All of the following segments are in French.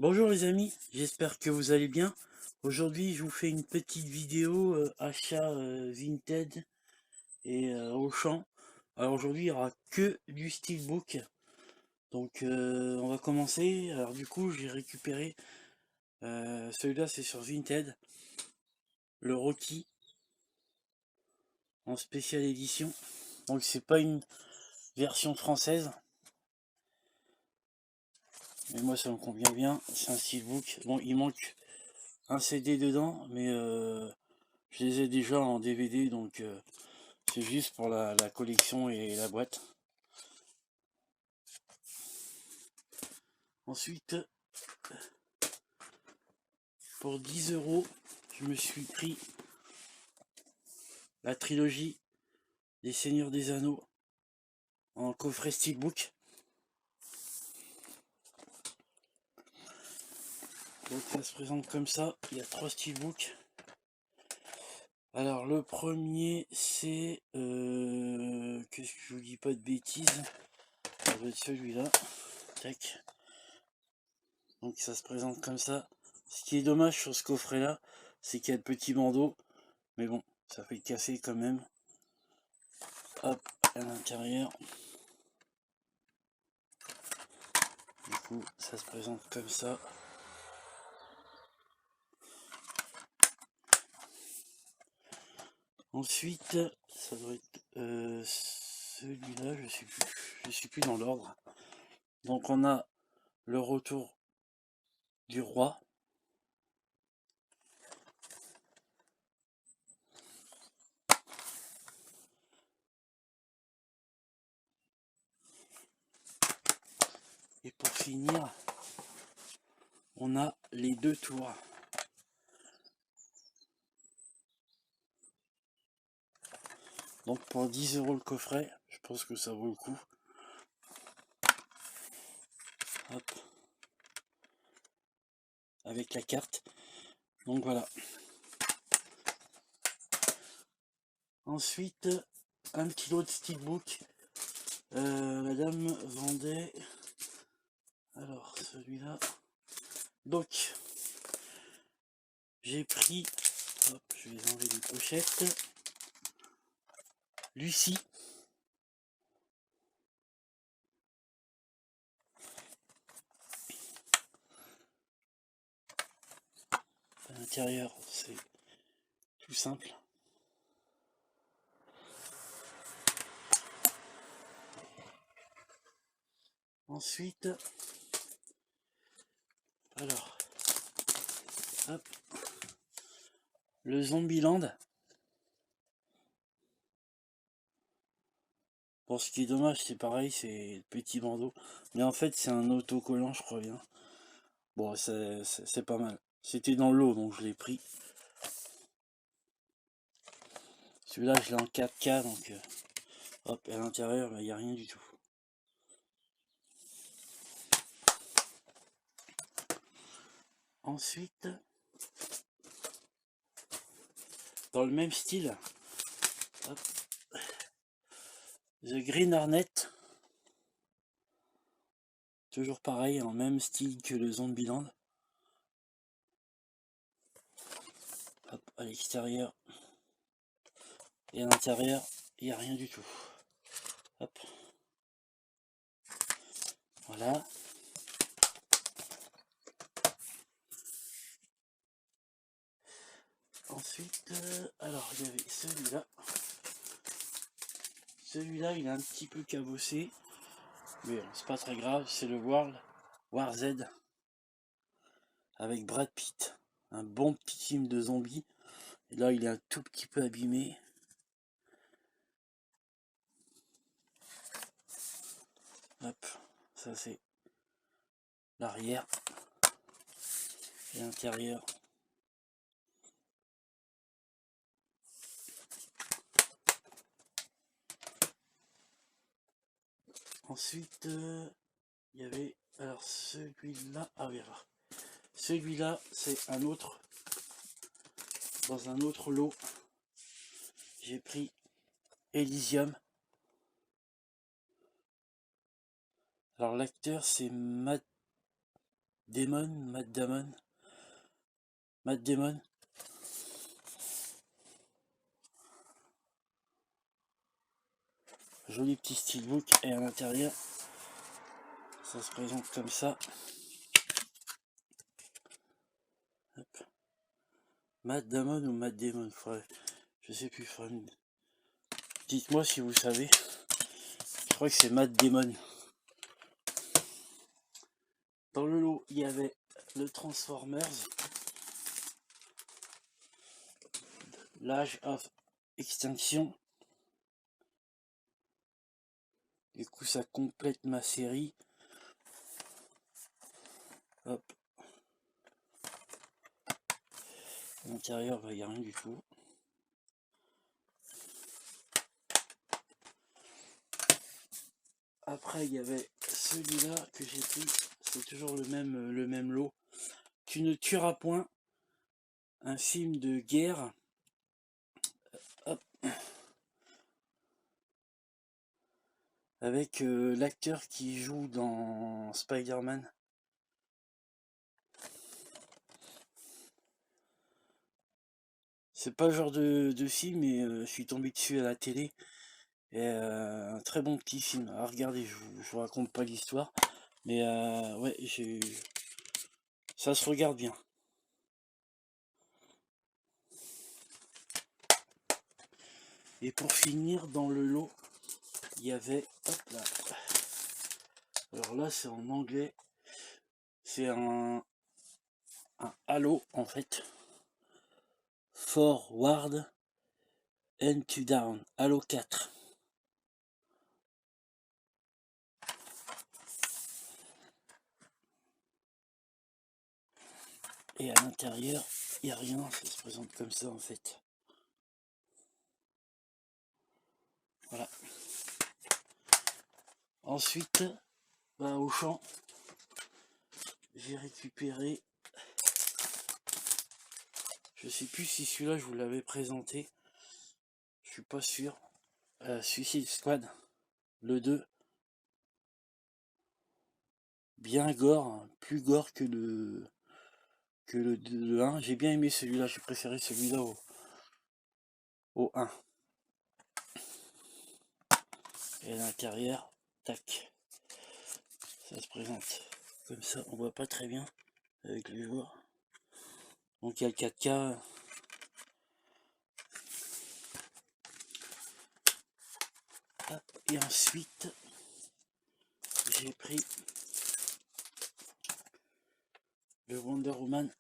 Bonjour les amis, j'espère que vous allez bien. Aujourd'hui, je vous fais une petite vidéo achat Vinted et Auchan. Alors aujourd'hui, il n'y aura que du steelbook. Donc on va commencer. Alors du coup, j'ai récupéré celui-là, c'est sur Vinted, le Rocky en spéciale édition. Donc c'est pas une version française, mais moi ça me convient bien. C'est un steelbook. Bon, il manque un CD dedans, mais je les ai déjà en DVD, donc c'est juste pour la collection et la boîte. Ensuite, pour 10 €, je me suis pris la trilogie des Seigneurs des Anneaux en coffret steelbook. Donc ça se présente comme ça, il y a 3 steelbooks. Alors le premier c'est que je vous dis pas de bêtises, ça doit être celui-là. Tac. Donc ça se présente comme ça. Ce qui est dommage sur ce coffret là, c'est qu'il y a le petit bandeau, mais bon, ça fait casser quand même. Hop, à l'intérieur. Du coup, ça se présente comme ça. Ensuite, ça doit être celui-là, je suis plus dans l'ordre. Donc on a le retour du roi. Et pour finir, on a les 2 tours. Donc pour 10 € le coffret, je pense que ça vaut le coup. Hop. Avec la carte. Donc voilà. Ensuite, un petit lot de steelbook. La dame vendait. Alors celui-là. Donc j'ai pris. Hop, je vais enlever les pochettes. Lucie. À l'intérieur, c'est tout simple. Ensuite, alors, hop, le Zombieland. Bon, ce qui est dommage, c'est pareil, c'est le petit bandeau. Mais en fait, c'est un autocollant, je crois bien. Bon, c'est pas mal. C'était dans l'eau, donc je l'ai pris. Celui-là, je l'ai en 4K, donc hop, à l'intérieur, il n'y a rien du tout. Ensuite, dans le même style, hop, The Green Hornet. Toujours pareil, en même style que le Zombieland. Hop, à l'extérieur et à l'intérieur, il n'y a rien du tout. Hop. Voilà. Ensuite, alors il y avait celui-là. Celui-là, il est un petit peu cabossé. Mais c'est pas très grave, c'est le War Z. Avec Brad Pitt. Un bon petit film de zombies. Et là, il est un tout petit peu abîmé. Hop, ça c'est l'arrière et l'intérieur. Ensuite, il y avait alors celui-là. Ah oui, alors celui-là, c'est un autre. Dans un autre lot, j'ai pris Elysium. Alors l'acteur, c'est Matt Matt Damon. Joli petit steelbook, et à l'intérieur, ça se présente comme ça. Hop. Matt Damon ou Matt Damon, je sais plus. Dites-moi si vous savez. Je crois que c'est Matt Damon. Dans le lot, il y avait le Transformers, l'Age of Extinction. Du coup, ça complète ma série. Hop. À l'intérieur, il n'y a rien du tout. Après, il y avait celui-là que j'ai pris. C'est toujours le même lot. Tu ne tueras point. Un film de guerre. Hop. Avec l'acteur qui joue dans Spider-Man. C'est pas le genre de film, mais je suis tombé dessus à la télé. Et un très bon petit film. Alors regardez, je vous raconte pas l'histoire. Mais ouais, ça se regarde bien. Et pour finir, dans le lot, il y avait, hop là. Alors là, c'est en anglais. C'est un Halo, en fait. Forward and to down. Halo 4. Et à l'intérieur, il n'y a rien. Ça se présente comme ça, en fait. Voilà. Ensuite, bah, au champ, j'ai récupéré, je sais plus si celui-là je vous l'avais présenté, je suis pas sûr, Suicide Squad, le 2, bien gore, plus gore que le 1, j'ai bien aimé celui-là, j'ai préféré celui-là au 1. Et à l'intérieur, tac, ça se présente comme ça, on voit pas très bien avec le jour. Donc il y a le 4K. Hop, et ensuite, j'ai pris le Wonder Woman.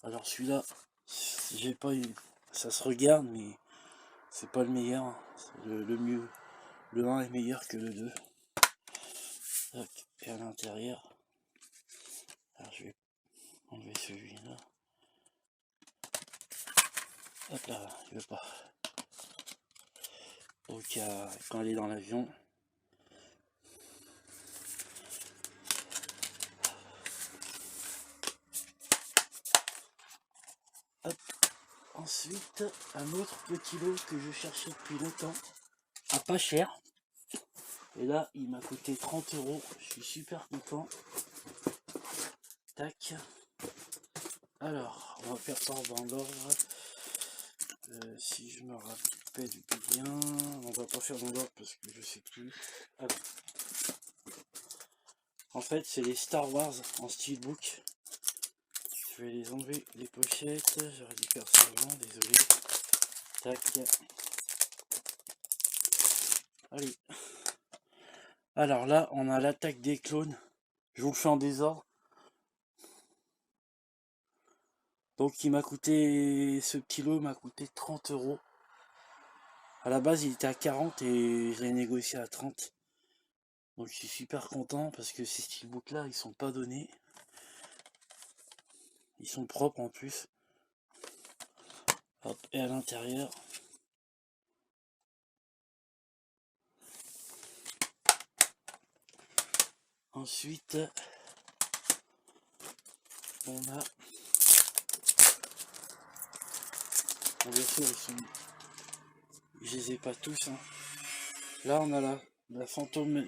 Alors celui-là, j'ai pas eu, ça se regarde, mais c'est pas le meilleur. Le mieux, le 1 est meilleur que le 2. Et à l'intérieur, alors je vais enlever celui-là. Hop là, il veut pas. Donc quand elle est dans l'avion. Hop. Ensuite, un autre petit lot que je cherchais depuis longtemps, à pas cher. Et là, il m'a coûté 30 €. Je suis super content. Tac. Alors, on va faire ça dans l'ordre. Si je me rappelle bien, on va pas faire dans l'ordre parce que je sais plus. Alors. En fait, c'est les Star Wars en steelbook. Je vais les enlever les pochettes. J'aurais dû faire ça avant, désolé. Tac. Allez. Alors là, on a l'attaque des clones. Je vous le fais en désordre. Donc il m'a coûté, ce petit lot m'a coûté 30 €. À la base il était à 40 et je l'ai négocié à 30. Donc je suis super content parce que ces steelbooks là ils sont pas donnés. Ils sont propres en plus. Hop, et à l'intérieur. Ensuite on a. Bon, bien sûr je les ai pas tous. Hein. Là on a la fantôme,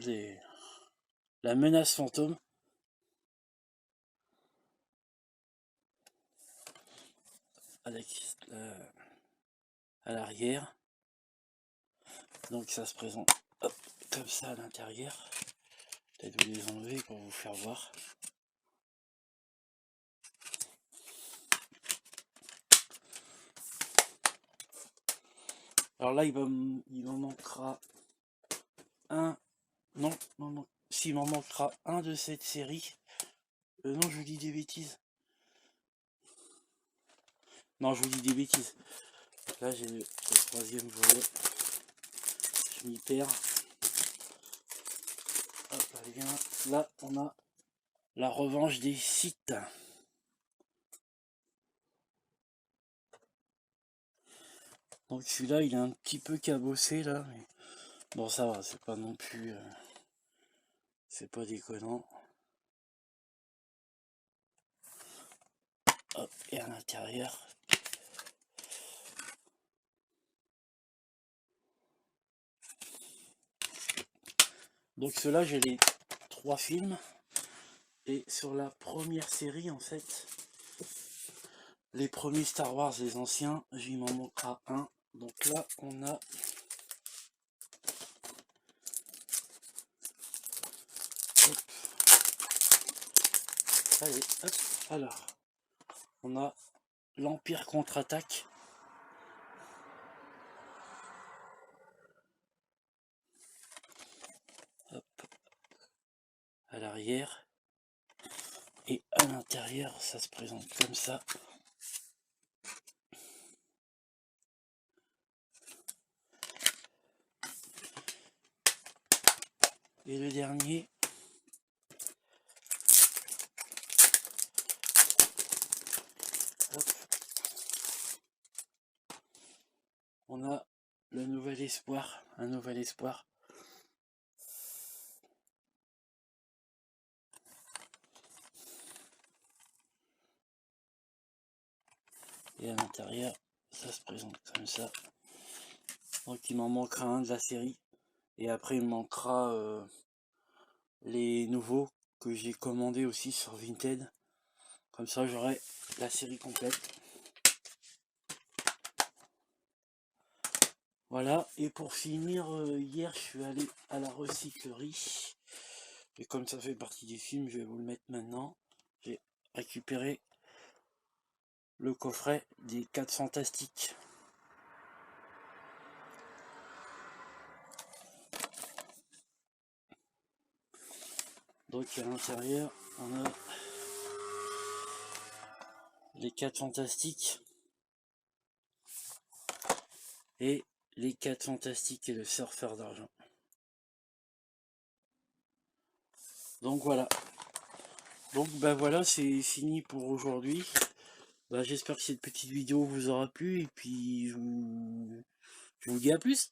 La menace fantôme. Avec à l'arrière. Donc ça se présente hop, comme ça à l'intérieur. Peut-être vous les enlever pour vous faire voir. Alors là, il m'en manquera un. Non, non, non. S'il m'en manquera un de cette série. Non, je vous dis des bêtises. Non, je vous dis des bêtises. Là, j'ai le troisième volet. Je m'y perds. Hop, allez, bien. Là, on a la revanche des Sith. Donc celui-là, il est un petit peu cabossé, là. Mais bon, ça va, c'est pas non plus... c'est pas déconnant. Hop, et à l'intérieur... Donc ceux-là, j'ai les 3 films. Et sur la première série, en fait, les premiers Star Wars, les anciens, il m'en manquera un. Donc là, on a... Hop. Allez, hop. Alors, on a l'Empire contre-attaque. Hop. À l'arrière. Et à l'intérieur, ça se présente comme ça. Et le dernier, hop, on a le nouvel espoir, un nouvel espoir. Et à l'intérieur, ça se présente comme ça. Donc il m'en manquera un de la série. Et après il me manquera les nouveaux que j'ai commandés aussi sur Vinted. Comme ça j'aurai la série complète. Voilà, et pour finir, hier je suis allé à la recyclerie. Et comme ça fait partie des films, je vais vous le mettre maintenant. J'ai récupéré le coffret des 4 Fantastiques. Donc à l'intérieur, on a les 4 Fantastiques et les 4 Fantastiques et le Surfeur d'argent. Donc voilà. Donc ben voilà, c'est fini pour aujourd'hui. Ben, j'espère que cette petite vidéo vous aura plu et puis je vous dis à plus.